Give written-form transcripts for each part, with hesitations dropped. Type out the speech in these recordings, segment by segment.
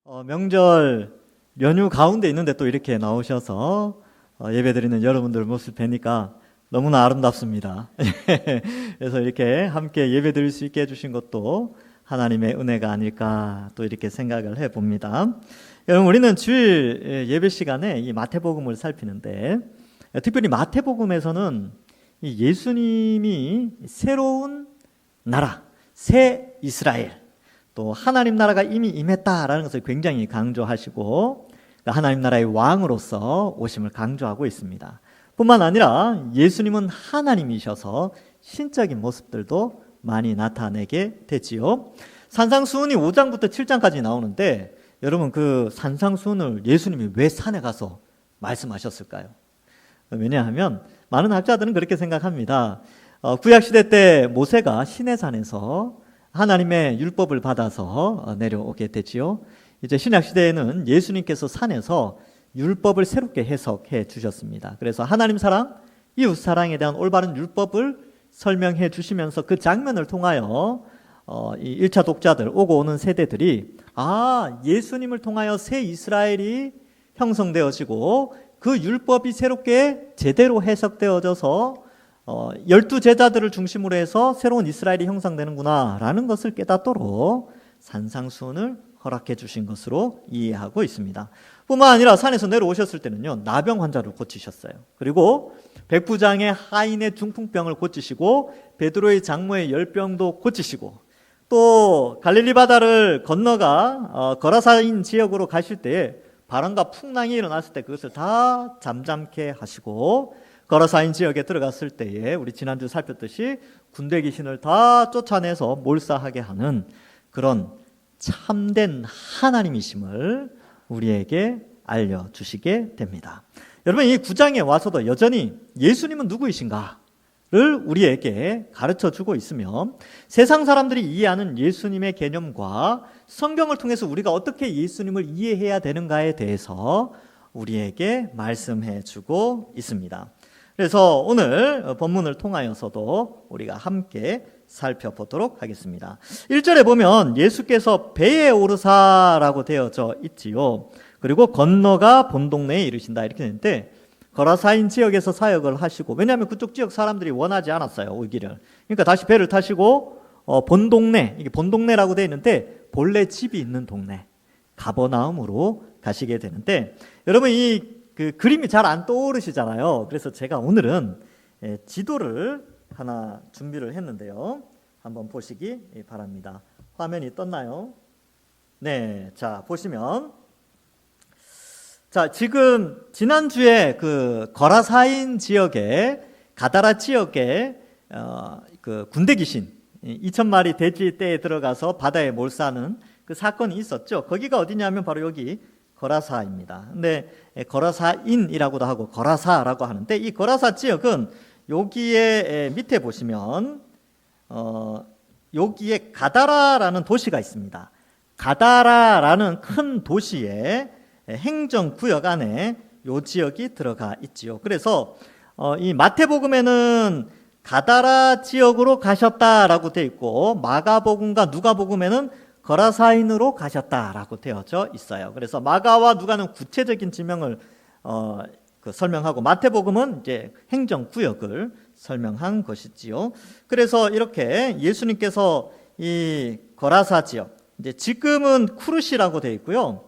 명절 연휴 가운데 있는데 또 이렇게 나오셔서 예배드리는 여러분들 모습 뵈니까 너무나 아름답습니다. 그래서 이렇게 함께 예배드릴 수 있게 해주신 것도 하나님의 은혜가 아닐까 또 이렇게 생각을 해봅니다. 여러분, 우리는 주일 예배 시간에 이 마태복음을 살피는데 특별히 마태복음에서는 이 예수님이 새로운 나라, 새 이스라엘, 또 하나님 나라가 이미 임했다라는 것을 굉장히 강조하시고 하나님 나라의 왕으로서 오심을 강조하고 있습니다. 뿐만 아니라 예수님은 하나님이셔서 신적인 모습들도 많이 나타내게 되지요. 산상수훈이 5장부터 7장까지 나오는데 여러분, 그 산상수훈을 예수님이 왜 산에 가서 말씀하셨을까요? 왜냐하면 많은 학자들은 그렇게 생각합니다. 구약시대 때 모세가 시내산에서 하나님의 율법을 받아서 내려오게 되지요. 이제 신약시대에는 예수님께서 산에서 율법을 새롭게 해석해 주셨습니다. 그래서 하나님 사랑, 이웃 사랑에 대한 올바른 율법을 설명해 주시면서 그 장면을 통하여 이 1차 독자들, 오고 오는 세대들이 예수님을 통하여 새 이스라엘이 형성되어지고 그 율법이 새롭게 제대로 해석되어져서 12제자들을 중심으로 해서 새로운 이스라엘이 형성되는구나 라는 것을 깨닫도록 산상수훈을 허락해 주신 것으로 이해하고 있습니다. 뿐만 아니라 산에서 내려오셨을 때는요, 나병 환자를 고치셨어요. 그리고 백부장의 하인의 중풍병을 고치시고 베드로의 장모의 열병도 고치시고 또 갈릴리 바다를 건너가 거라사인 지역으로 가실 때에 바람과 풍랑이 일어났을 때 그것을 다 잠잠케 하시고 거라사인 지역에 들어갔을 때에 우리 지난주 살폈듯이 군대 귀신을 다 쫓아내서 몰사하게 하는 그런 참된 하나님이심을 우리에게 알려주시게 됩니다. 여러분, 이 9장에 와서도 여전히 예수님은 누구이신가를 우리에게 가르쳐주고 있으며 세상 사람들이 이해하는 예수님의 개념과 성경을 통해서 우리가 어떻게 예수님을 이해해야 되는가에 대해서 우리에게 말씀해주고 있습니다. 그래서 오늘 본문을 통하여서도 우리가 함께 살펴보도록 하겠습니다. 1절에 보면 예수께서 배에 오르사라고 되어져 있지요. 그리고 건너가 본 동네에 이르신다 이렇게 되는데 거라사인 지역에서 사역을 하시고, 왜냐하면 그쪽 지역 사람들이 원하지 않았어요, 오기를. 그러니까 다시 배를 타시고 본 동네, 이게 본 동네라고 되어 있는데 본래 집이 있는 동네 가버나움으로 가시게 되는데, 여러분 그 그림이 잘 안 떠오르시잖아요. 그래서 제가 오늘은 지도를 하나 준비를 했는데요. 한번 보시기 바랍니다. 화면이 떴나요? 네, 자 보시면, 자 지금 지난주에 그 거라사인 지역에 가다라 지역에 그 군대 귀신 2,000마리 돼지 떼에 들어가서 바다에 몰사하는 그 사건이 있었죠. 거기가 어디냐면 바로 여기 거라사입니다. 근데 거라사인이라고도 하고 거라사라고 하는데, 이 거라사 지역은 여기에 밑에 보시면 여기에 가다라라는 도시가 있습니다. 가다라라는 큰 도시의 행정구역 안에 이 지역이 들어가 있지요. 그래서 이 마태복음에는 가다라 지역으로 가셨다라고 되어 있고 마가복음과 누가복음에는 거라사인으로 가셨다라고 되어져 있어요. 그래서 마가와 누가는 구체적인 지명을 설명하고 마태복음은 이제 행정구역을 설명한 것이지요. 그래서 이렇게 예수님께서 이 거라사 지역, 이제 지금은 쿠르시라고 되어 있고요.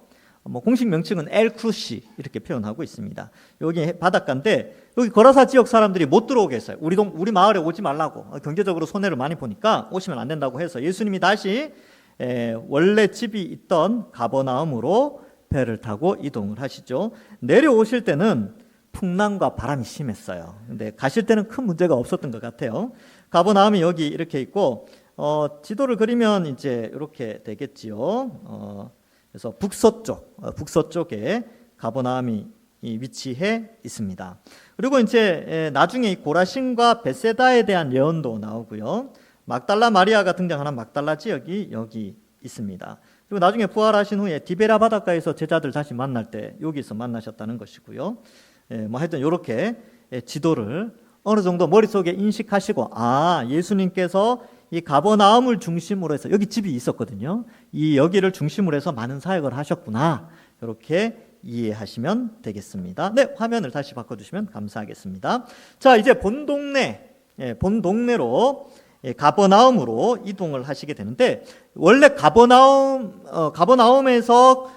공식 명칭은 엘 쿠르시 이렇게 표현하고 있습니다. 여기 바닷가인데 여기 거라사 지역 사람들이 못 들어오게 했어요. 우리 마을에 오지 말라고, 경제적으로 손해를 많이 보니까 오시면 안 된다고 해서 예수님이 다시 원래 집이 있던 가버나움으로 배를 타고 이동을 하시죠. 내려오실 때는 풍랑과 바람이 심했어요. 근데 가실 때는 큰 문제가 없었던 것 같아요. 가버나움이 여기 이렇게 있고 지도를 그리면 이제 이렇게 되겠지요. 그래서 북서쪽에 가버나움이 위치해 있습니다. 그리고 이제 나중에 이 고라신과 베세다에 대한 예언도 나오고요. 막달라 마리아가 등장하는 막달라 지역이 여기 있습니다. 그리고 나중에 부활하신 후에 디베라 바닷가에서 제자들 다시 만날 때 여기서 만나셨다는 것이고요. 하여튼 이렇게 지도를 어느 정도 머릿속에 인식하시고 예수님께서 이 가버나움을 중심으로 해서 여기 집이 있었거든요. 여기를 중심으로 해서 많은 사역을 하셨구나. 이렇게 이해하시면 되겠습니다. 네, 화면을 다시 바꿔주시면 감사하겠습니다. 자, 이제 본 동네로 가버나움으로 이동을 하시게 되는데, 원래 가버나움에서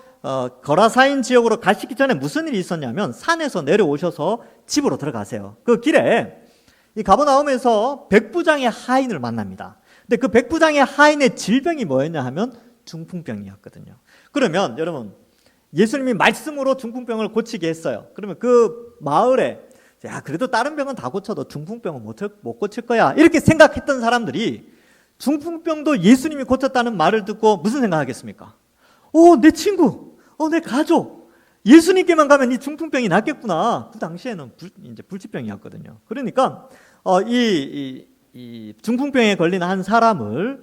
거라사인 지역으로 가시기 전에 무슨 일이 있었냐면 산에서 내려오셔서 집으로 들어가세요. 그 길에 이 가버나움에서 백부장의 하인을 만납니다. 근데 그 백부장의 하인의 질병이 뭐였냐 하면 중풍병이었거든요. 그러면 여러분, 예수님이 말씀으로 중풍병을 고치게 했어요. 그러면 그 마을에 야, 그래도 다른 병은 다 고쳐도 중풍병은 못 고칠 거야, 이렇게 생각했던 사람들이 중풍병도 예수님이 고쳤다는 말을 듣고 무슨 생각하겠습니까? 내 친구, 내 가족, 예수님께만 가면 이 중풍병이 낫겠구나. 그 당시에는 이제 불치병이었거든요. 그러니까 이 중풍병에 걸린 한 사람을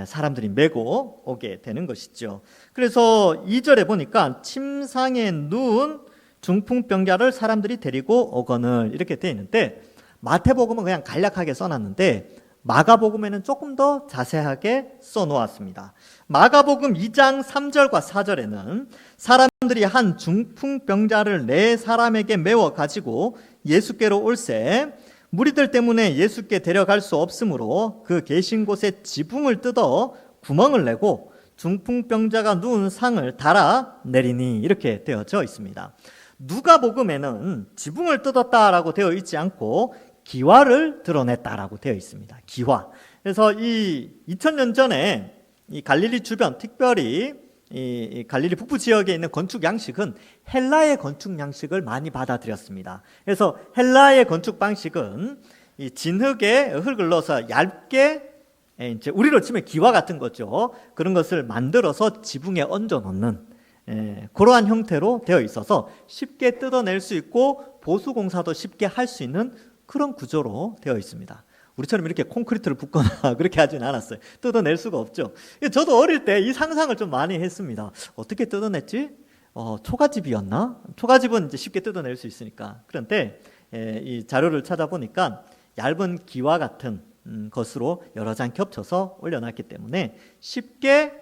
사람들이 메고 오게 되는 것이죠. 그래서 2절에 보니까 침상에 누운 중풍병자를 사람들이 데리고 오거늘, 이렇게 되어 있는데, 마태복음은 그냥 간략하게 써놨는데 마가복음에는 조금 더 자세하게 써놓았습니다. 마가복음 2장 3절과 4절에는 사람들이 한 중풍병자를 4사람에게 메워 가지고 예수께로 올세 무리들 때문에 예수께 데려갈 수 없으므로 그 계신 곳에 지붕을 뜯어 구멍을 내고 중풍병자가 누운 상을 달아 내리니, 이렇게 되어져 있습니다. 누가복음에는 지붕을 뜯었다라고 되어 있지 않고 기와를 드러냈다라고 되어 있습니다. 기와. 그래서 이 2000년 전에 이 갈릴리 주변, 특별히 이 갈릴리 북부 지역에 있는 건축 양식은 헬라의 건축 양식을 많이 받아들였습니다. 그래서 헬라의 건축 방식은 이 진흙에 흙을 넣어서 얇게, 이제 우리로 치면 기와 같은 거죠. 그런 것을 만들어서 지붕에 얹어 놓는 그러한 형태로 되어 있어서 쉽게 뜯어낼 수 있고 보수공사도 쉽게 할 수 있는 그런 구조로 되어 있습니다. 우리처럼 이렇게 콘크리트를 붓거나 그렇게 하지는 않았어요. 뜯어낼 수가 없죠. 저도 어릴 때 이 상상을 좀 많이 했습니다. 어떻게 뜯어냈지? 초가집이었나? 초가집은 이제 쉽게 뜯어낼 수 있으니까. 그런데 이 자료를 찾아보니까 얇은 기와 같은 것으로 여러 장 겹쳐서 올려놨기 때문에 쉽게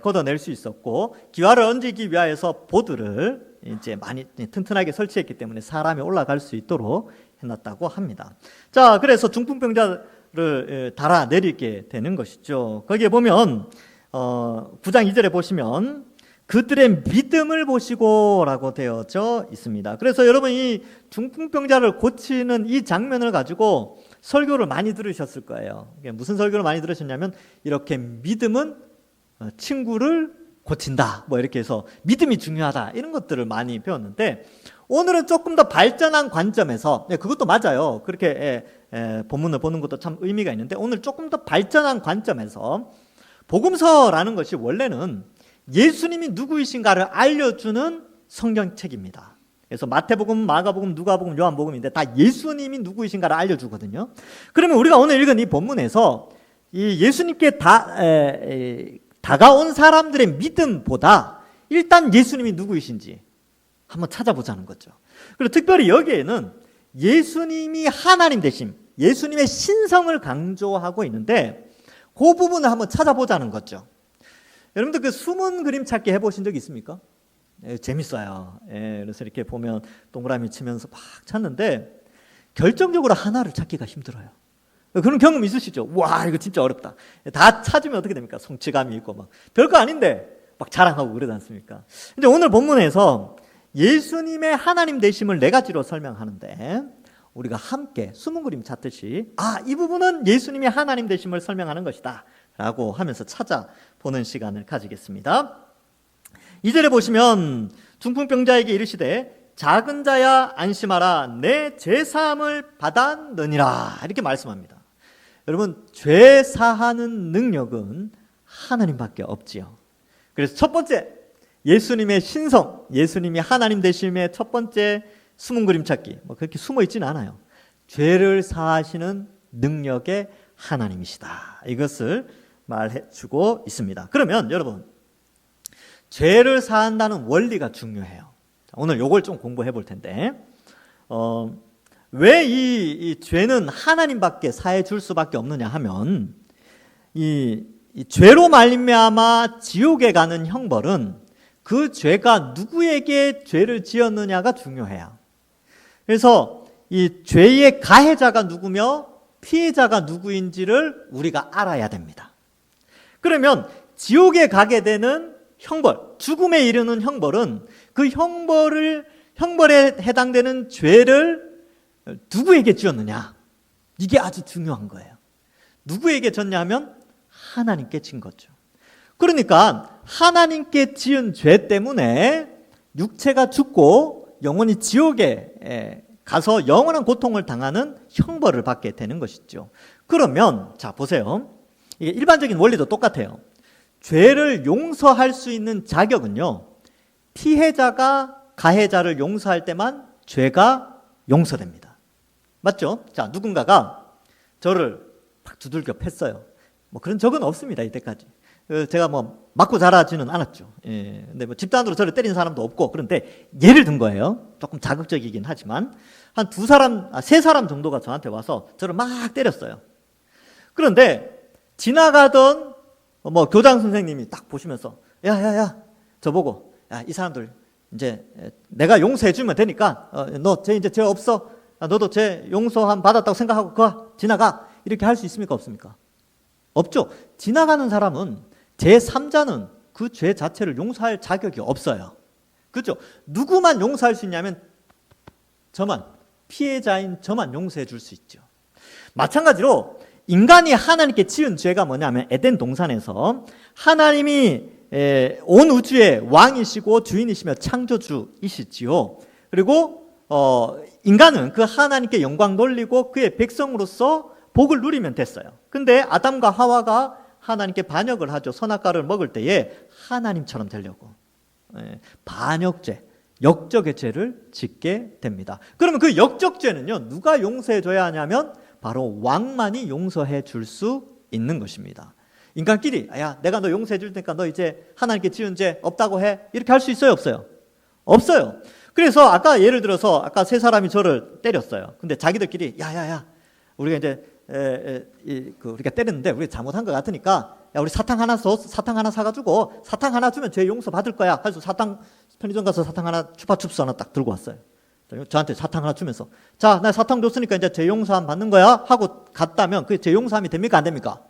걷어낼 수 있었고, 기와를 얹기 위하여서 보드를 이제 많이 튼튼하게 설치했기 때문에 사람이 올라갈 수 있도록 해놨다고 합니다. 자, 그래서 중풍병자를 달아 내리게 되는 것이죠. 거기에 보면 9장 2절에 보시면 그들의 믿음을 보시고 라고 되어져 있습니다. 그래서 여러분, 이 중풍병자를 고치는 이 장면을 가지고 설교를 많이 들으셨을 거예요. 무슨 설교를 많이 들으셨냐면, 이렇게 믿음은 친구를 고친다, 뭐 이렇게 해서 믿음이 중요하다, 이런 것들을 많이 배웠는데, 오늘은 조금 더 발전한 관점에서, 그것도 맞아요. 그렇게 본문을 보는 것도 참 의미가 있는데, 오늘 조금 더 발전한 관점에서 복음서라는 것이 원래는 예수님이 누구이신가를 알려주는 성경책입니다. 그래서 마태복음, 마가복음, 누가복음, 요한복음인데 다 예수님이 누구이신가를 알려주거든요. 그러면 우리가 오늘 읽은 이 본문에서 이 예수님께 다가온 사람들의 믿음보다 일단 예수님이 누구이신지 한번 찾아보자는 거죠. 그리고 특별히 여기에는 예수님이 하나님 되심, 예수님의 신성을 강조하고 있는데, 그 부분을 한번 찾아보자는 거죠. 여러분들 그 숨은 그림 찾기 해보신 적 있습니까? 재밌어요. 그래서 이렇게 보면 동그라미 치면서 막 찾는데 결정적으로 하나를 찾기가 힘들어요. 그런 경험 있으시죠? 와, 이거 진짜 어렵다. 다 찾으면 어떻게 됩니까? 성취감이 있고 막 별거 아닌데 막 자랑하고 그러지 않습니까? 근데 오늘 본문에서 예수님의 하나님 되심을 4가지로 설명하는데, 우리가 함께 숨은 그림 찾듯이 이 부분은 예수님의 하나님 되심을 설명하는 것이다 라고 하면서 찾아보는 시간을 가지겠습니다. 2절에 보시면 중풍병자에게 이르시되 작은 자야 안심하라, 내 죄사함을 받았느니라, 이렇게 말씀합니다. 여러분, 죄 사하는 능력은 하나님밖에 없지요. 그래서 첫 번째, 예수님의 신성, 예수님이 하나님 되심의 첫 번째 숨은 그림 찾기, 그렇게 숨어 있지는 않아요. 죄를 사하시는 능력의 하나님이시다, 이것을 말해주고 있습니다. 그러면 여러분, 죄를 사한다는 원리가 중요해요. 오늘 요걸 좀 공부해 볼 텐데, 왜 이 죄는 하나님밖에 사해 줄 수밖에 없느냐 하면, 이 죄로 말미암아 지옥에 가는 형벌은 그 죄가 누구에게 죄를 지었느냐가 중요해요. 그래서 이 죄의 가해자가 누구며 피해자가 누구인지를 우리가 알아야 됩니다. 그러면 지옥에 가게 되는 형벌, 죽음에 이르는 형벌은 그 형벌에 해당되는 죄를 누구에게 지었느냐, 이게 아주 중요한 거예요. 누구에게 졌냐면 하나님께 진 거죠. 그러니까 하나님께 지은 죄 때문에 육체가 죽고 영원히 지옥에 가서 영원한 고통을 당하는 형벌을 받게 되는 것이죠. 그러면 자 보세요. 이게 일반적인 원리도 똑같아요. 죄를 용서할 수 있는 자격은요, 피해자가 가해자를 용서할 때만 죄가 용서됩니다. 맞죠? 자, 누군가가 저를 막 두들겨 팼어요. 뭐 그런 적은 없습니다, 이때까지. 제가 뭐 맞고 자라지는 않았죠. 예. 근데 뭐 집단으로 저를 때린 사람도 없고, 그런데 예를 든 거예요. 조금 자극적이긴 하지만 한 세 사람 정도가 저한테 와서 저를 막 때렸어요. 그런데 지나가던 뭐 교장 선생님이 딱 보시면서 야야야, 저보고 야, 이 사람들 이제 내가 용서해 주면 되니까 너 이제 죄 없어. 너도 죄 용서함 받았다고 생각하고 가, 지나가. 이렇게 할 수 있습니까, 없습니까? 없죠. 지나가는 사람은, 제3자는 그 죄 자체를 용서할 자격이 없어요. 그렇죠? 누구만 용서할 수 있냐면 저만, 피해자인 저만 용서해 줄 수 있죠. 마찬가지로 인간이 하나님께 지은 죄가 뭐냐면 에덴 동산에서 하나님이 온 우주의 왕이시고 주인이시며 창조주이시지요. 그리고 인간은 그 하나님께 영광 돌리고 그의 백성으로서 복을 누리면 됐어요. 근데 아담과 하와가 하나님께 반역을 하죠. 선악과를 먹을 때에 하나님처럼 되려고 반역죄, 역적의 죄를 짓게 됩니다. 그러면 그 역적죄는요, 누가 용서해 줘야 하냐면 바로 왕만이 용서해 줄 수 있는 것입니다. 인간끼리 야, 내가 너 용서해 줄 테니까 너 이제 하나님께 지은 죄 없다고 해, 이렇게 할 수 있어요, 없어요? 없어요. 그래서 아까 예를 들어서 아까 세 사람이 저를 때렸어요. 근데 자기들끼리 야야야, 우리가 이제 우리가 때렸는데 우리가 잘못한 것 같으니까 야, 우리 사탕 하나 사가지고 사탕 하나 주면 죄 용서 받을 거야. 그래서 편의점 가서 사탕 하나, 추파춥스 하나 딱 들고 왔어요. 저한테 사탕 하나 주면서 자, 나 사탕 줬으니까 이제 죄 용서함 받는 거야 하고 갔다면 그게 죄 용서함이 됩니까, 안 됩니까?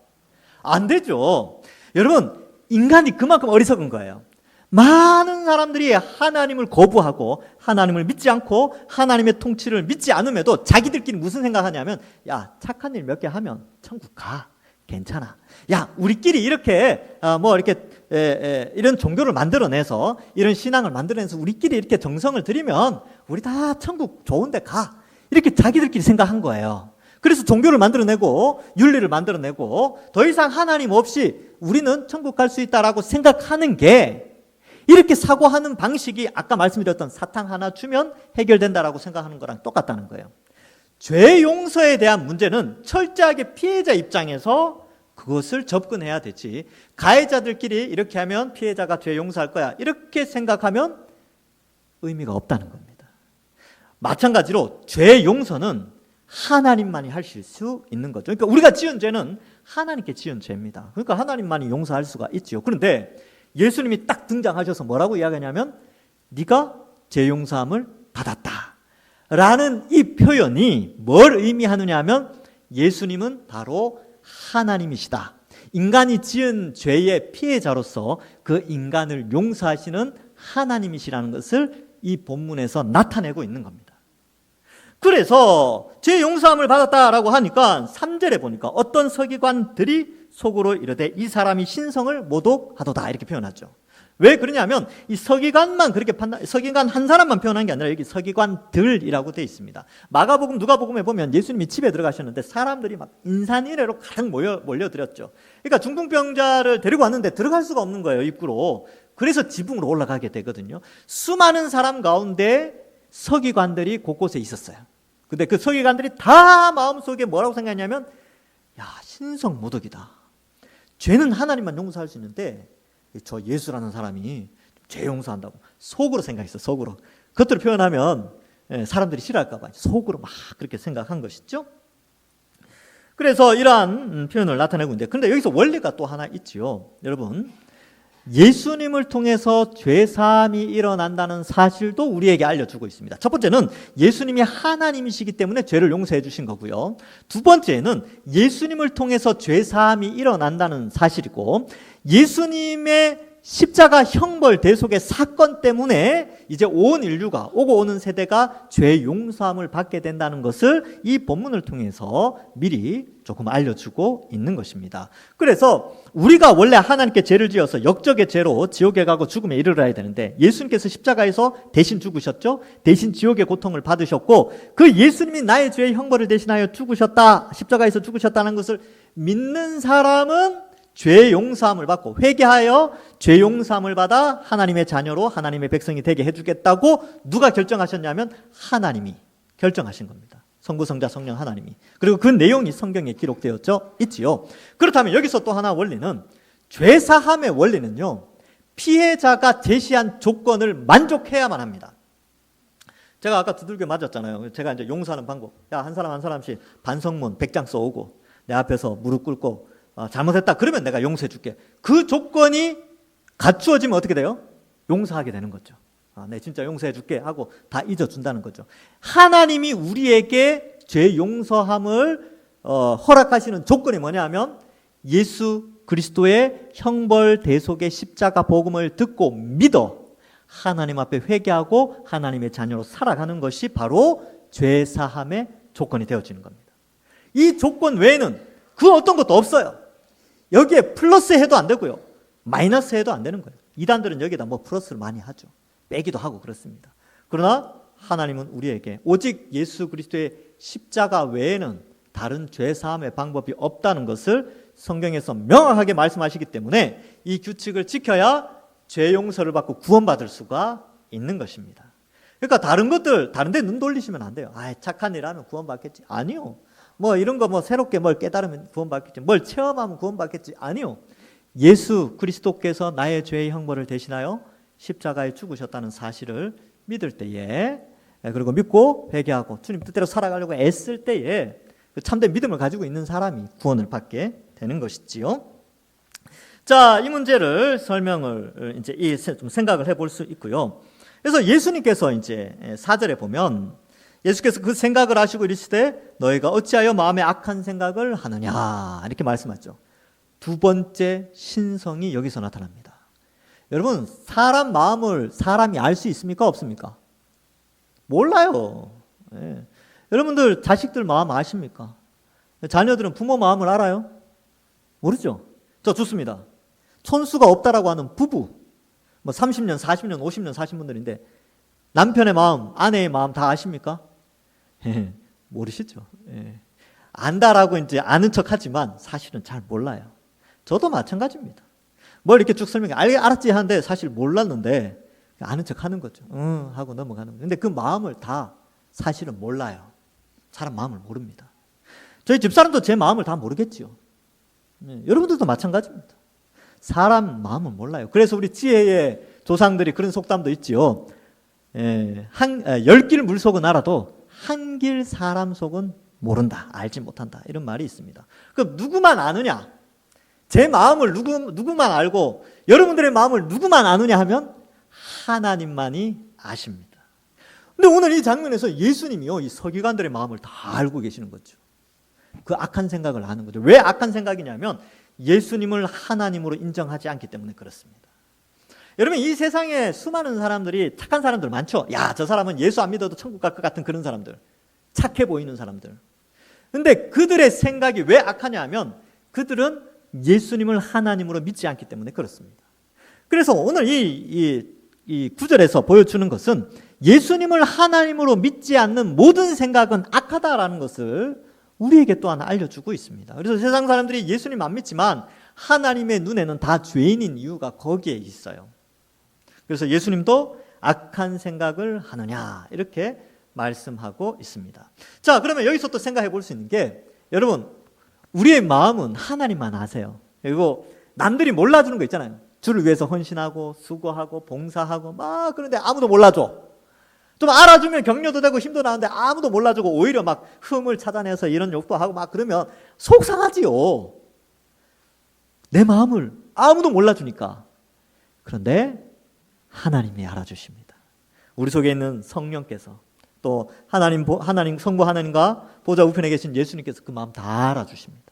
안 되죠. 여러분, 인간이 그만큼 어리석은 거예요. 많은 사람들이 하나님을 거부하고 하나님을 믿지 않고 하나님의 통치를 믿지 않음에도 자기들끼리 무슨 생각하냐면 야, 착한 일 몇 개 하면 천국 가, 괜찮아. 야, 우리끼리 이렇게 이런 종교를 만들어내서 이런 신앙을 만들어내서 우리끼리 이렇게 정성을 들이면 우리 다 천국 좋은 데 가, 이렇게 자기들끼리 생각한 거예요. 그래서 종교를 만들어내고 윤리를 만들어내고 더 이상 하나님 없이 우리는 천국 갈 수 있다라고 생각하는 게, 이렇게 사고하는 방식이 아까 말씀드렸던 사탕 하나 주면 해결된다라고 생각하는 거랑 똑같다는 거예요. 죄 용서에 대한 문제는 철저하게 피해자 입장에서 그것을 접근해야 되지, 가해자들끼리 이렇게 하면 피해자가 죄 용서할 거야, 이렇게 생각하면 의미가 없다는 겁니다. 마찬가지로 죄 용서는 하나님만이 하실 수 있는 거죠. 그러니까 우리가 지은 죄는 하나님께 지은 죄입니다. 그러니까 하나님만이 용서할 수가 있지요. 그런데 예수님이 딱 등장하셔서 뭐라고 이야기하냐면 네가 죄 용서함을 받았다 라는 이 표현이 뭘 의미하느냐 하면 예수님은 바로 하나님이시다. 인간이 지은 죄의 피해자로서 그 인간을 용서하시는 하나님이시라는 것을 이 본문에서 나타내고 있는 겁니다. 그래서 죄 용서함을 받았다라고 하니까 3절에 보니까 어떤 서기관들이 속으로 이르되 이 사람이 신성을 모독하도다, 이렇게 표현하죠. 왜 그러냐면 이 서기관만 그렇게 서기관 한 사람만 표현한 게 아니라 여기 서기관들이라고 되어 있습니다. 마가복음, 누가복음에 보면 예수님이 집에 들어가셨는데 사람들이 막 인산이래로 가득 몰려들었죠. 그러니까 중풍병자를 데리고 왔는데 들어갈 수가 없는 거예요, 입구로. 그래서 지붕으로 올라가게 되거든요. 수많은 사람 가운데 서기관들이 곳곳에 있었어요. 근데 그 서기관들이 다 마음속에 뭐라고 생각했냐면 야, 신성모독이다. 죄는 하나님만 용서할 수 있는데 저 예수라는 사람이 죄 용서한다고 속으로 생각했어, 속으로. 겉으로 표현하면 사람들이 싫어할까 봐 속으로 막 그렇게 생각한 것이죠. 그래서 이러한 표현을 나타내고 있는데, 그런데 여기서 원리가 또 하나 있지요. 여러분, 예수님을 통해서 죄사함이 일어난다는 사실도 우리에게 알려주고 있습니다. 첫 번째는 예수님이 하나님이시기 때문에 죄를 용서해 주신 거고요. 두 번째는 예수님을 통해서 죄사함이 일어난다는 사실이고, 예수님의 십자가 형벌 대속의 사건 때문에 이제 온 인류가, 오고 오는 세대가 죄 용서함을 받게 된다는 것을 이 본문을 통해서 미리 조금 알려주고 있는 것입니다. 그래서 우리가 원래 하나님께 죄를 지어서 역적의 죄로 지옥에 가고 죽음에 이르러야 되는데, 예수님께서 십자가에서 대신 죽으셨죠. 대신 지옥의 고통을 받으셨고, 그 예수님이 나의 죄의 형벌을 대신하여 죽으셨다, 십자가에서 죽으셨다는 것을 믿는 사람은 죄 용서함을 받고 회개하여 죄 용서함을 받아 하나님의 자녀로 하나님의 백성이 되게 해주겠다고 누가 결정하셨냐면 하나님이 결정하신 겁니다. 성부, 성자, 성령 하나님이. 그리고 그 내용이 성경에 기록되었죠. 있지요. 그렇다면 여기서 또 하나 원리는, 죄사함의 원리는요, 피해자가 제시한 조건을 만족해야만 합니다. 제가 아까 두들겨 맞았잖아요. 제가 이제 용서하는 방법. 야, 한 사람 한 사람씩 반성문 100장 써오고 내 앞에서 무릎 꿇고 잘못했다 그러면 내가 용서해 줄게. 그 조건이 갖추어지면 어떻게 돼요? 용서하게 되는 거죠. 네, 진짜 용서해 줄게 하고 다 잊어준다는 거죠. 하나님이 우리에게 죄 용서함을 허락하시는 조건이 뭐냐 하면, 예수 그리스도의 형벌 대속의 십자가 복음을 듣고 믿어 하나님 앞에 회개하고 하나님의 자녀로 살아가는 것이 바로 죄 사함의 조건이 되어지는 겁니다. 이 조건 외에는 그 어떤 것도 없어요. 여기에 플러스 해도 안 되고요, 마이너스 해도 안 되는 거예요. 이단들은 여기다 뭐 플러스를 많이 하죠. 빼기도 하고 그렇습니다. 그러나 하나님은 우리에게 오직 예수 그리스도의 십자가 외에는 다른 죄 사함의 방법이 없다는 것을 성경에서 명확하게 말씀하시기 때문에 이 규칙을 지켜야 죄 용서를 받고 구원받을 수가 있는 것입니다. 그러니까 다른 것들, 다른 데 눈 돌리시면 안 돼요. 착한 일 하면 구원받겠지. 아니요. 뭐 이런 거 뭐 새롭게 뭘 깨달으면 구원받겠지, 뭘 체험하면 구원받겠지. 아니요. 예수 그리스도께서 나의 죄의 형벌을 대신하여 십자가에 죽으셨다는 사실을 믿을 때에, 그리고 믿고 회개하고 주님 뜻대로 살아가려고 애쓸 때에 참된 믿음을 가지고 있는 사람이 구원을 받게 되는 것이지요. 자, 이 문제를 설명을 이제 좀 생각을 해볼 수 있고요. 그래서 예수님께서 이제 4절에 보면, 예수께서 그 생각을 하시고 이르시되 너희가 어찌하여 마음에 악한 생각을 하느냐, 이렇게 말씀하죠. 두 번째 신성이 여기서 나타납니다. 여러분, 사람 마음을 사람이 알 수 있습니까? 없습니까? 몰라요. 예. 여러분들 자식들 마음 아십니까? 자녀들은 부모 마음을 알아요? 모르죠. 저 좋습니다. 촌수가 없다라고 하는 부부, 뭐 30년, 40년, 50년 사신 분들인데 남편의 마음, 아내의 마음 다 아십니까? 모르시죠. 안다라고 이제 아는 척 하지만 사실은 잘 몰라요. 저도 마찬가지입니다. 뭘 이렇게 쭉 설명해, 알았지 하는데 사실 몰랐는데 아는 척 하는 거죠. 하고 넘어가는 거예요. 근데 그 마음을 다 사실은 몰라요. 사람 마음을 모릅니다. 저희 집사람도 제 마음을 다 모르겠지요. 여러분들도 마찬가지입니다. 사람 마음은 몰라요. 그래서 우리 지혜의 조상들이 그런 속담도 있지요. 10길 물속은 알아도 한 길 사람 속은 모른다, 알지 못한다, 이런 말이 있습니다. 그럼 누구만 아느냐? 제 마음을 누구만 알고 여러분들의 마음을 누구만 아느냐 하면 하나님만이 아십니다. 근데 오늘 이 장면에서 예수님이요, 이 서기관들의 마음을 다 알고 계시는 거죠. 그 악한 생각을 아는 거죠. 왜 악한 생각이냐면 예수님을 하나님으로 인정하지 않기 때문에 그렇습니다. 여러분, 이 세상에 수많은 사람들이, 착한 사람들 많죠. 야, 저 사람은 예수 안 믿어도 천국 갈 것 같은 그런 사람들, 착해 보이는 사람들. 근데 그들의 생각이 왜 악하냐 하면 그들은 예수님을 하나님으로 믿지 않기 때문에 그렇습니다. 그래서 오늘 이 구절에서 보여주는 것은 예수님을 하나님으로 믿지 않는 모든 생각은 악하다라는 것을 우리에게 또한 알려주고 있습니다. 그래서 세상 사람들이 예수님 안 믿지만 하나님의 눈에는 다 죄인인 이유가 거기에 있어요. 그래서 예수님도 악한 생각을 하느냐, 이렇게 말씀하고 있습니다. 자, 그러면 여기서 또 생각해 볼 수 있는 게, 여러분, 우리의 마음은 하나님만 아세요. 그리고 남들이 몰라주는 거 있잖아요. 주를 위해서 헌신하고 수고하고 봉사하고 막 그런데 아무도 몰라줘. 좀 알아주면 격려도 되고 힘도 나는데 아무도 몰라주고 오히려 막 흠을 찾아내서 이런 욕도 하고 막 그러면 속상하지요. 내 마음을 아무도 몰라주니까. 그런데 하나님이 알아주십니다. 우리 속에 있는 성령께서 또 하나님 성부 하나님과 보좌 우편에 계신 예수님께서 그 마음 다 알아주십니다.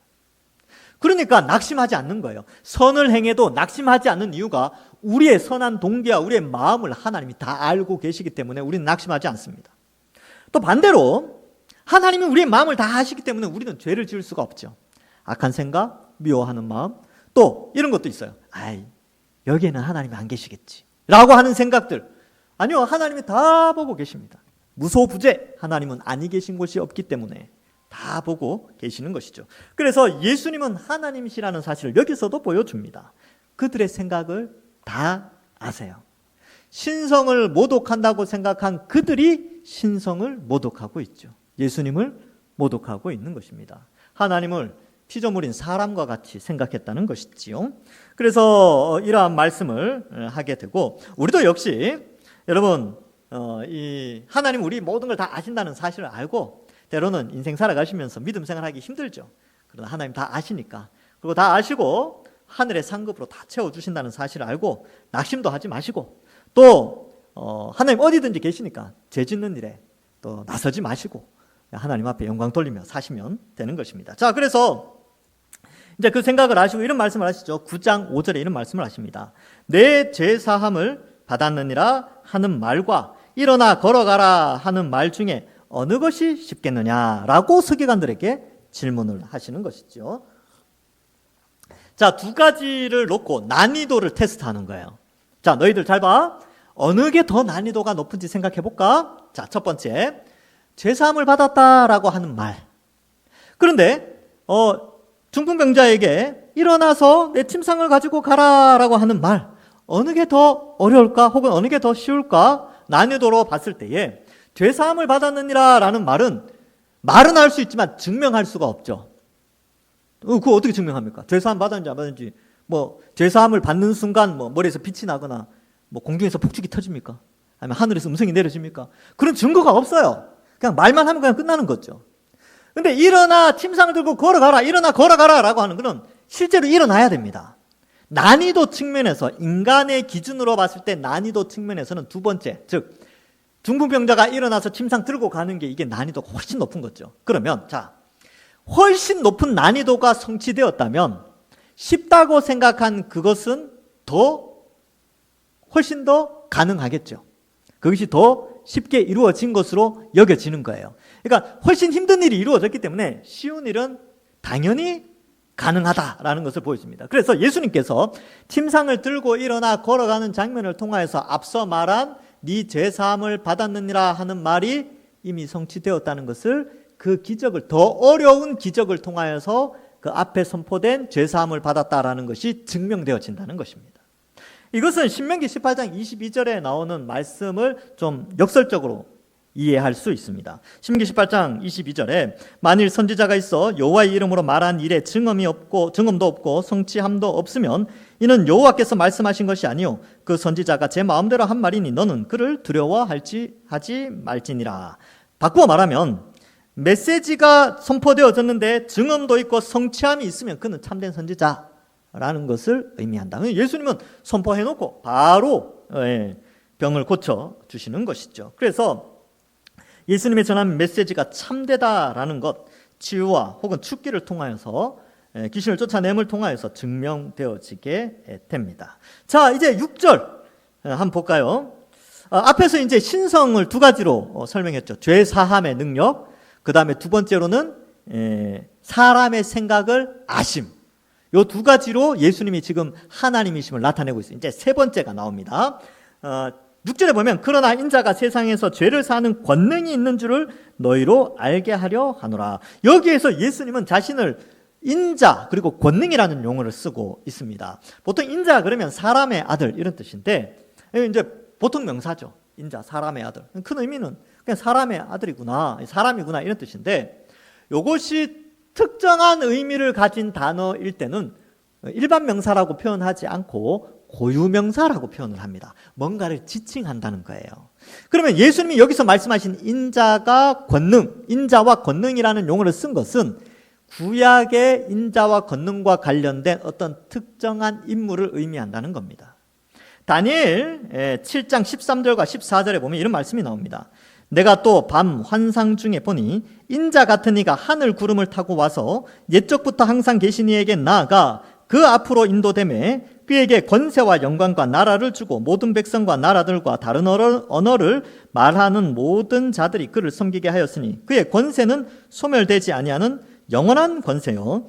그러니까 낙심하지 않는 거예요. 선을 행해도 낙심하지 않는 이유가 우리의 선한 동기와 우리의 마음을 하나님이 다 알고 계시기 때문에 우리는 낙심하지 않습니다. 또 반대로 하나님이 우리의 마음을 다 아시기 때문에 우리는 죄를 지을 수가 없죠. 악한 생각, 미워하는 마음, 또 이런 것도 있어요. 아이, 여기에는 하나님이 안 계시겠지 라고 하는 생각들. 아니요, 하나님이 다 보고 계십니다. 무소부재, 하나님은 아니 계신 곳이 없기 때문에 다 보고 계시는 것이죠. 그래서 예수님은 하나님이시라는 사실을 여기서도 보여줍니다. 그들의 생각을 다 아세요. 신성을 모독한다고 생각한 그들이 신성을 모독하고 있죠. 예수님을 모독하고 있는 것입니다. 하나님을 피조물인 사람과 같이 생각했다는 것이지요. 그래서 이러한 말씀을 하게 되고, 우리도 역시 여러분 이 하나님 우리 모든 걸 다 아신다는 사실을 알고 때로는 인생 살아가시면서 믿음 생활하기 힘들죠. 그러나 하나님 다 아시니까, 그리고 다 아시고 하늘의 상급으로 다 채워주신다는 사실을 알고 낙심도 하지 마시고, 또 하나님 어디든지 계시니까 죄 짓는 일에 또 나서지 마시고 하나님 앞에 영광 돌리며 사시면 되는 것입니다. 자, 그래서 이제 그 생각을 하시고 이런 말씀을 하시죠. 9장 5절에 이런 말씀을 하십니다. 내 죄 사함을 받았느니라 하는 말과 일어나 걸어가라 하는 말 중에 어느 것이 쉽겠느냐라고 서기관들에게 질문을 하시는 것이죠. 자, 두 가지를 놓고 난이도를 테스트하는 거예요. 자, 너희들 잘 봐. 어느 게 더 난이도가 높은지 생각해 볼까? 자, 첫 번째, 죄사함을 받았다라고 하는 말. 그런데 중풍병자에게 일어나서 내 침상을 가지고 가라라고 하는 말, 어느 게 더 어려울까? 혹은 어느 게 더 쉬울까? 난이도로 봤을 때에 죄사함을 받았느니라 라는 말은 할 수 있지만 증명할 수가 없죠. 그거 어떻게 증명합니까? 죄사함 받았는지 안 받았는지, 죄사함을 받는 순간 머리에서 빛이 나거나 공중에서 폭죽이 터집니까? 아니면 하늘에서 음성이 내려집니까? 그런 증거가 없어요. 그냥 말만 하면 그냥 끝나는 거죠. 근데 일어나 침상을 들고 걸어가라, 일어나 걸어가라 라고 하는 것은 실제로 일어나야 됩니다. 난이도 측면에서, 인간의 기준으로 봤을 때 난이도 측면에서는 두 번째, 즉 중풍병자가 일어나서 침상 들고 가는 게 이게 난이도가 훨씬 높은 거죠. 그러면 자, 훨씬 높은 난이도가 성취되었다면 쉽다고 생각한 그것은 훨씬 더 가능하겠죠. 그것이 더 쉽게 이루어진 것으로 여겨지는 거예요. 그러니까 훨씬 힘든 일이 이루어졌기 때문에 쉬운 일은 당연히 가능하다라는 것을 보여줍니다. 그래서 예수님께서 침상을 들고 일어나 걸어가는 장면을 통하여서 앞서 말한 네 죄사함을 받았느니라 하는 말이 이미 성취되었다는 것을, 그 기적을, 더 어려운 기적을 통하여서 그 앞에 선포된 죄사함을 받았다라는 것이 증명되어진다는 것입니다. 이것은 신명기 18장 22절에 나오는 말씀을 좀 역설적으로 이해할 수 있습니다. 신명기 18장 22절에 만일 선지자가 있어 여호와의 이름으로 말한 일에 증언도 없고 성취함도 없으면 이는 여호와께서 말씀하신 것이 아니요 그 선지자가 제 마음대로 한 말이니 너는 그를 두려워하지 말지니라. 바꾸어 말하면 메시지가 선포되어졌는데 증언도 있고 성취함이 있으면 그는 참된 선지자라는 것을 의미한다. 예수님은 선포해놓고 바로 병을 고쳐주시는 것이죠. 그래서 예수님의 전한 메시지가 참되다라는 것, 치유와 혹은 축기를 통하여서, 귀신을 쫓아냄을 통하여서 증명되어지게 됩니다. 자, 이제 6절 한번 볼까요? 앞에서 이제 신성을 두 가지로 설명했죠. 죄 사함의 능력, 그 다음에 두 번째로는 사람의 생각을 아심. 이 두 가지로 예수님이 지금 하나님이심을 나타내고 있어요. 이제 세 번째가 나옵니다. 6절에 보면 그러나 인자가 세상에서 죄를 사하는 권능이 있는 줄을 너희로 알게 하려 하노라. 여기에서 예수님은 자신을 인자 그리고 권능이라는 용어를 쓰고 있습니다. 보통 인자 그러면 사람의 아들 이런 뜻인데, 이제 보통 명사죠. 인자, 사람의 아들. 큰 의미는 그냥 사람의 아들이구나, 사람이구나 이런 뜻인데, 이것이 특정한 의미를 가진 단어일 때는 일반 명사라고 표현하지 않고 고유명사라고 표현을 합니다. 뭔가를 지칭한다는 거예요. 그러면 예수님이 여기서 말씀하신 인자가 권능, 인자와 권능이라는 용어를 쓴 것은 구약의 인자와 권능과 관련된 어떤 특정한 인물을 의미한다는 겁니다. 다니엘 7장 13절과 14절에 보면 이런 말씀이 나옵니다. 내가 또 밤 환상 중에 보니 인자 같은 이가 하늘 구름을 타고 와서 옛적부터 항상 계신 이에게 나아가 그 앞으로 인도되매 그에게 권세와 영광과 나라를 주고 모든 백성과 나라들과 다른 언어를 말하는 모든 자들이 그를 섬기게 하였으니 그의 권세는 소멸되지 아니하는 영원한 권세요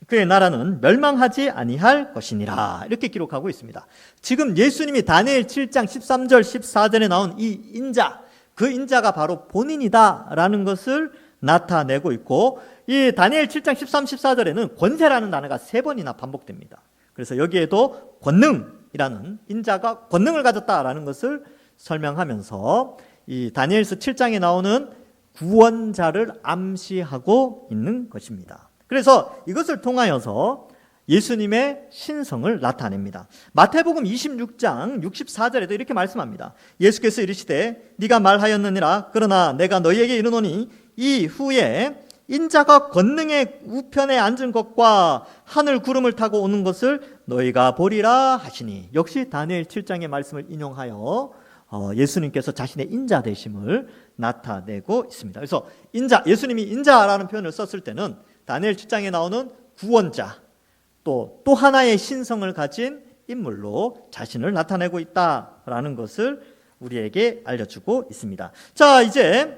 그의 나라는 멸망하지 아니할 것이니라. 이렇게 기록하고 있습니다. 지금 예수님이 다니엘 7장 13절 14절에 나온 이 인자, 그 인자가 바로 본인이다라는 것을 나타내고 있고, 이 다니엘 7장 13, 14절에는 권세라는 단어가 3번이나 반복됩니다. 그래서 여기에도 권능이라는, 인자가 권능을 가졌다라는 것을 설명하면서 이 다니엘서 7장에 나오는 구원자를 암시하고 있는 것입니다. 그래서 이것을 통하여서 예수님의 신성을 나타냅니다. 마태복음 26장 64절에도 이렇게 말씀합니다. 예수께서 이르시되 네가 말하였느니라. 그러나 내가 너희에게 이르노니 이후에 인자가 권능의 우편에 앉은 것과 하늘 구름을 타고 오는 것을 너희가 보리라 하시니. 역시 다니엘 7장의 말씀을 인용하여 예수님께서 자신의 인자 되심을 나타내고 있습니다. 그래서 인자, 예수님이 인자라는 표현을 썼을 때는 다니엘 7장에 나오는 구원자, 또 하나의 신성을 가진 인물로 자신을 나타내고 있다라는 것을 우리에게 알려주고 있습니다. 자, 이제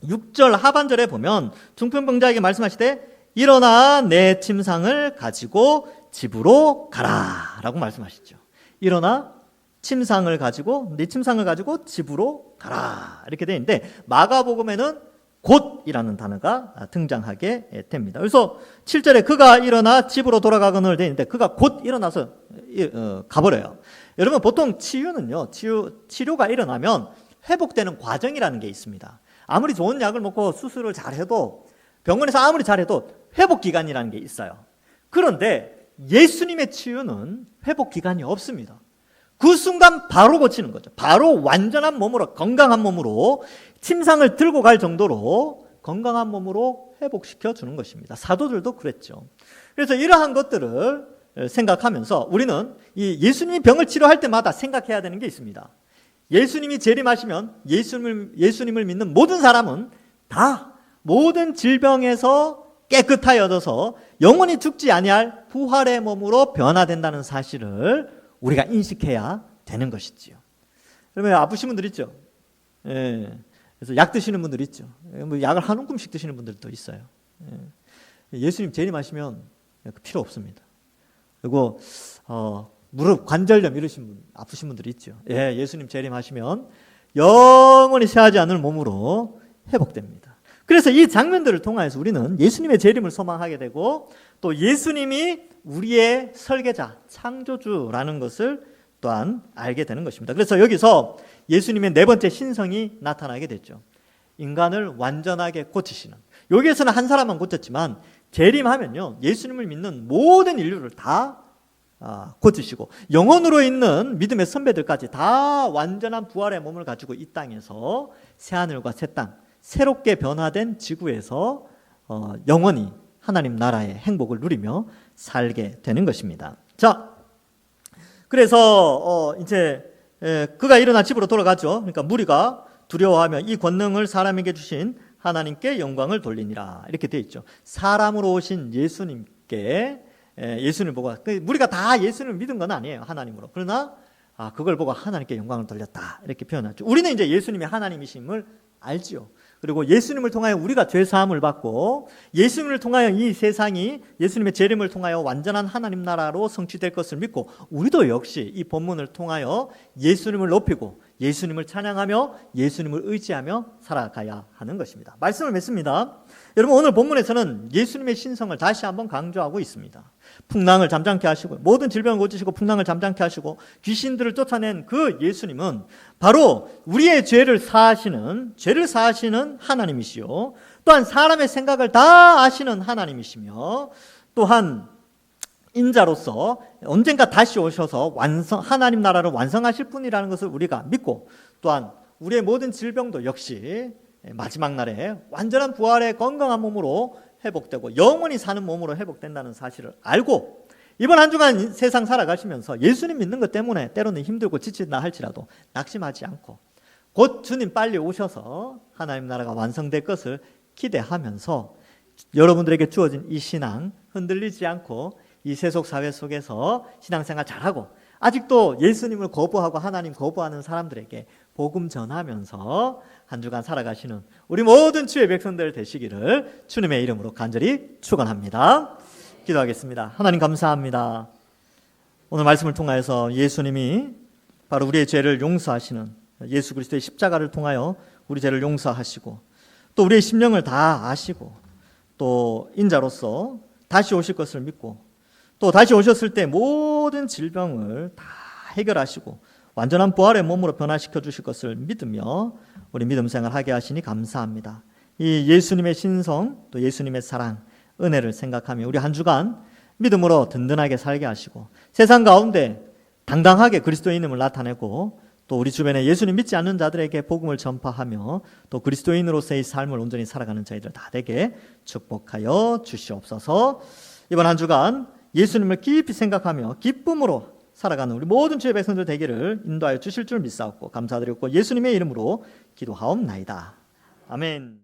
6절 하반절에 보면 중풍병자에게 말씀하시되 일어나 내 침상을 가지고 집으로 가라 라고 말씀하시죠. 일어나 침상을 가지고, 네 침상을 가지고 집으로 가라 이렇게 되어 있는데, 마가복음에는 곧이라는 단어가 등장하게 됩니다. 그래서 7절에 그가 일어나 집으로 돌아가거늘 되어 있는데, 그가 곧 일어나서 가버려요. 여러분, 보통 치유는요, 치료가 일어나면 회복되는 과정이라는 게 있습니다. 아무리 좋은 약을 먹고 수술을 잘해도, 병원에서 아무리 잘해도 회복 기간이라는 게 있어요. 그런데 예수님의 치유는 회복 기간이 없습니다. 그 순간 바로 고치는 거죠. 바로 완전한 몸으로, 건강한 몸으로, 침상을 들고 갈 정도로 건강한 몸으로 회복시켜 주는 것입니다. 사도들도 그랬죠. 그래서 이러한 것들을 생각하면서 우리는 이 예수님이 병을 치료할 때마다 생각해야 되는 게 있습니다. 예수님이 재림하시면 예수님을 믿는 모든 사람은 다 모든 질병에서 깨끗하여져서 영원히 죽지 아니할 부활의 몸으로 변화된다는 사실을 우리가 인식해야 되는 것이지요. 그러면 아프신 분들 있죠. 예. 그래서 약 드시는 분들 있죠. 뭐 약을 한 움큼씩 드시는 분들도 있어요. 예. 예수님 재림하시면 필요 없습니다. 그리고 무릎 관절염 이러신 분, 아프신 분들 있죠. 예, 예수님 재림하시면 영원히 새하지 않을 몸으로 회복됩니다. 그래서 이 장면들을 통해서 우리는 예수님의 재림을 소망하게 되고, 또 예수님이 우리의 설계자, 창조주라는 것을 또한 알게 되는 것입니다. 그래서 여기서 예수님의 네 번째 신성이 나타나게 됐죠. 인간을 완전하게 고치시는. 여기에서는 한 사람만 고쳤지만 재림하면요, 예수님을 믿는 모든 인류를 다 고치시고 영혼으로 있는 믿음의 선배들까지 다 완전한 부활의 몸을 가지고 이 땅에서 새하늘과 새 땅, 새롭게 변화된 지구에서 영원히 하나님 나라의 행복을 누리며 살게 되는 것입니다. 자, 그래서 이제 그가 일어나 집으로 돌아가죠. 그러니까 무리가 두려워하며 이 권능을 사람에게 주신 하나님께 영광을 돌리니라 이렇게 되어 있죠. 사람으로 오신 예수님께, 예수님을 보고, 무리가 다 예수님을 믿은 건 아니에요, 하나님으로. 그러나 그걸 보고 하나님께 영광을 돌렸다 이렇게 표현하죠. 우리는 이제 예수님이 하나님이심을 알지요. 그리고 예수님을 통하여 우리가 죄사함을 받고, 예수님을 통하여 이 세상이 예수님의 재림을 통하여 완전한 하나님 나라로 성취될 것을 믿고, 우리도 역시 이 본문을 통하여 예수님을 높이고 예수님을 찬양하며 예수님을 의지하며 살아가야 하는 것입니다. 말씀을 맺습니다. 여러분, 오늘 본문에서는 예수님의 신성을 다시 한번 강조하고 있습니다. 풍랑을 잠잠케 하시고, 모든 질병을 고치시고 풍랑을 잠잠케 하시고 귀신들을 쫓아낸 그 예수님은 바로 우리의 죄를 사하시는 하나님이시요, 또한 사람의 생각을 다 아시는 하나님이시며, 또한 인자로서 언젠가 다시 오셔서 하나님 나라를 완성하실 분이라는 것을 우리가 믿고, 또한 우리의 모든 질병도 역시 마지막 날에 완전한 부활의 건강한 몸으로 회복되고 영원히 사는 몸으로 회복된다는 사실을 알고, 이번 한 주간 세상 살아가시면서 예수님 믿는 것 때문에 때로는 힘들고 지친다 할지라도 낙심하지 않고, 곧 주님 빨리 오셔서 하나님 나라가 완성될 것을 기대하면서 여러분들에게 주어진 이 신앙 흔들리지 않고 이 세속 사회 속에서 신앙생활 잘하고, 아직도 예수님을 거부하고 하나님 거부하는 사람들에게 복음 전하면서 한 주간 살아가시는 우리 모든 주의 백성들 되시기를 주님의 이름으로 간절히 축원합니다. 기도하겠습니다. 하나님 감사합니다. 오늘 말씀을 통하여서 예수님이 바로 우리의 죄를 용서하시는, 예수 그리스도의 십자가를 통하여 우리 죄를 용서하시고 또 우리의 심령을 다 아시고 또 인자로서 다시 오실 것을 믿고, 또 다시 오셨을 때 모든 질병을 다 해결하시고 완전한 부활의 몸으로 변화시켜 주실 것을 믿으며 우리 믿음 생활하게 하시니 감사합니다. 이 예수님의 신성, 또 예수님의 사랑, 은혜를 생각하며 우리 한 주간 믿음으로 든든하게 살게 하시고 세상 가운데 당당하게 그리스도인임을 나타내고, 또 우리 주변에 예수님 믿지 않는 자들에게 복음을 전파하며 또 그리스도인으로서의 삶을 온전히 살아가는 저희들 다 되게 축복하여 주시옵소서. 이번 한 주간 예수님을 깊이 생각하며 기쁨으로 살아가는 우리 모든 주의 백성들 되기를 인도하여 주실 줄 믿사옵고 감사드렸고 예수님의 이름으로 기도하옵나이다. 아멘.